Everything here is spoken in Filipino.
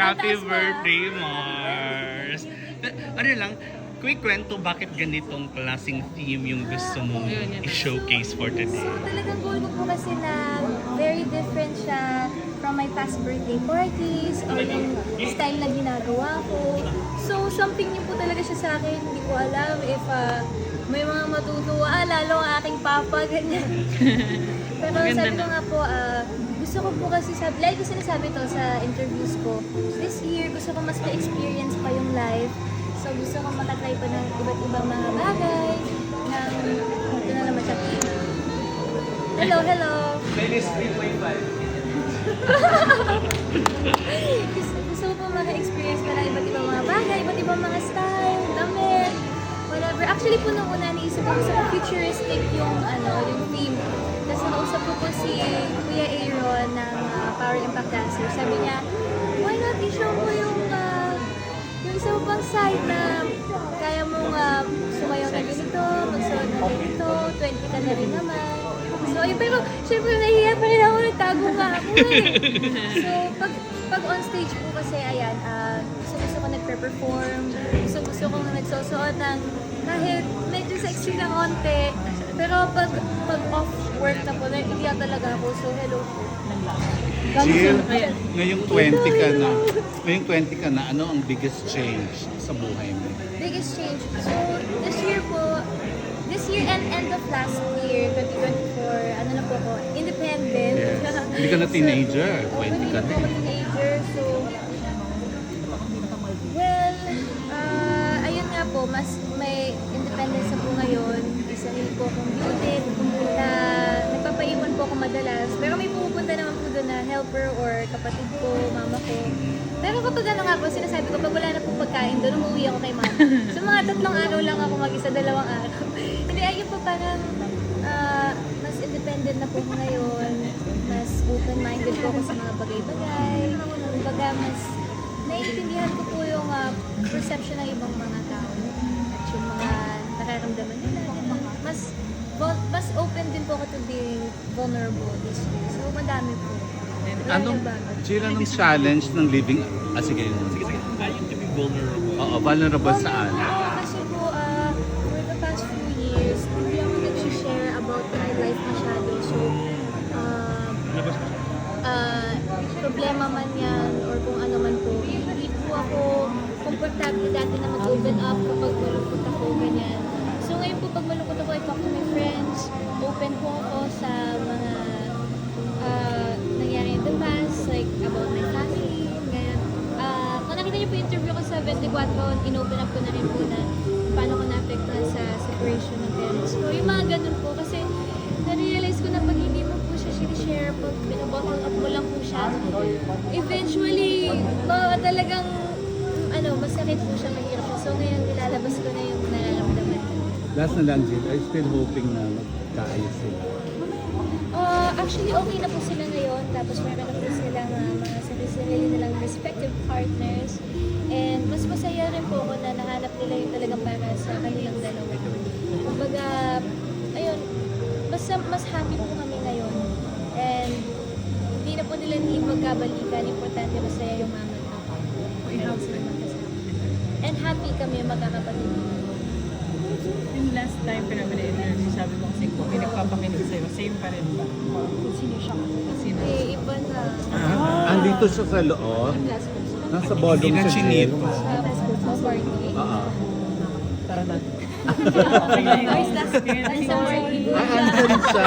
Happy birthday, Mars! Ano lang, quick kwento, bakit ganitong klaseng theme yung gusto mong i-showcase for today? So, talagang goal ko po kasi na very different siya from my past birthday parties or yung style na ginagawa ko. So, something new po talaga siya sa akin. Hindi ko alam if may mga matutuwa, lalo ang aking papa, ganyan. Pero sabi ko nga po, gusto ko po kasi lagi ko sinasabi to sa interviews ko, this year gusto ko mas ma-experience pa yung life. So gusto ko makatry pa ng iba't ibang mga bagay, ito na naman siya. Hello, hello! Ladies 3.5. gusto ko po maka-experience pa ng iba't ibang mga bagay, iba't ibang mga style, damit, whatever. Actually po nung una naisip ko sa futuristic yung theme. Tapos nakausap ko po si Kuya Aaron ng Power Impact Dancer. Sabi niya, why not i-show mo yung isa mo pang side na kaya mong sumayaw na ganito, magsuot na ganito, 20 ka na rin naman. So, ayun, pero syempre nahihiya pa rin ako, nagtago nga ako eh. So, pag on stage po kasi, ayan, gusto ko nagpe-perform, gusto ko nagsusuot ng kahit medyo sexy na konti. Pero pag off work na po, nahihiya talaga ako. So, hello po. Jill, ngayong 20 ka na, ano ang biggest change sa buhay mo? Biggest change. So, this year and end of last year, 2024, ano na po ako, independent. Yes. Hindi ka na teenager, 20 ka Hindi na. po ako teenager, so, well, ayun nga po, mas may independence na po ngayon. Isa rin po akong beauty na nagpapaiwan po ako madalas. Pero may pupunta naman po doon na helper or kapatid ko, mama ko. Pero kapag ano nga po, sinasabi ko, pag wala na pong pagkain doon, umuwi ako kay mama. So mga 3 araw lang ako mag-isa, 2 araw. Hindi, ayun po parang mas independent na po ako ngayon. Mas open-minded po ako sa mga bagay-bagay. Kumbaga, mas naiintindihan ko po yung perception ng ibang mga tao. At yung mga nararamdaman nila. Mas open din po ako to being vulnerable this year. So, madami po. Jill, anong challenge ng living? Sige. Ayun to be vulnerable. Oo, vulnerable saan? Kasi po, for the past few years, hindi ako nag-share about my life masyado. So, problema man yan or kung ano man po, hindi po ako komportable dati na mag-open up kapag malungkot ako, ganyan. So ngayon po, pag malungkot ako, I talk to my friends, open po ako sa mga nangyari in the past, like about my family, ganyan. Kung nakita niyo po yung interview ko sa 24, in-open up ko na rin po na paano ko na-affectan sa separation ng parents ko. Yung mga ganun po, kasi na-realize ko na pag hindi mo po siya share, pag binabottle up mo lang po siya, eventually, talagang masakit po siya, mahirap siya. So ngayon, nilalabas ko na yung nararamdaman. Last na lang, Jill, are you still hoping na magkaayos sila? Actually, okay na po sila ngayon. Tapos meron na po silang mga sarili nilang respective partners. And mas masaya rin po ako na nahanap nila yung talagang para sa kanilang dalawa. Kumbaga, ayun, mas happy po kami ngayon. And hindi na po nila hindi magkabalikan. Importante masaya yung mama at papa. Meron sila magkasama. And happy kami magkakapatid. Yung last time ka naman na-interview, sabi mo kasi kung may nagpapakinig sa'yo, same pa rin ba? Sino siya? Sino? Eh, iba na. Andito siya sa loob. Nasa ballroom Hindi na siya, chinito. Jill. Sa basketball party. Oo. Tara na. Guys, last party. Ah, andito rin siya.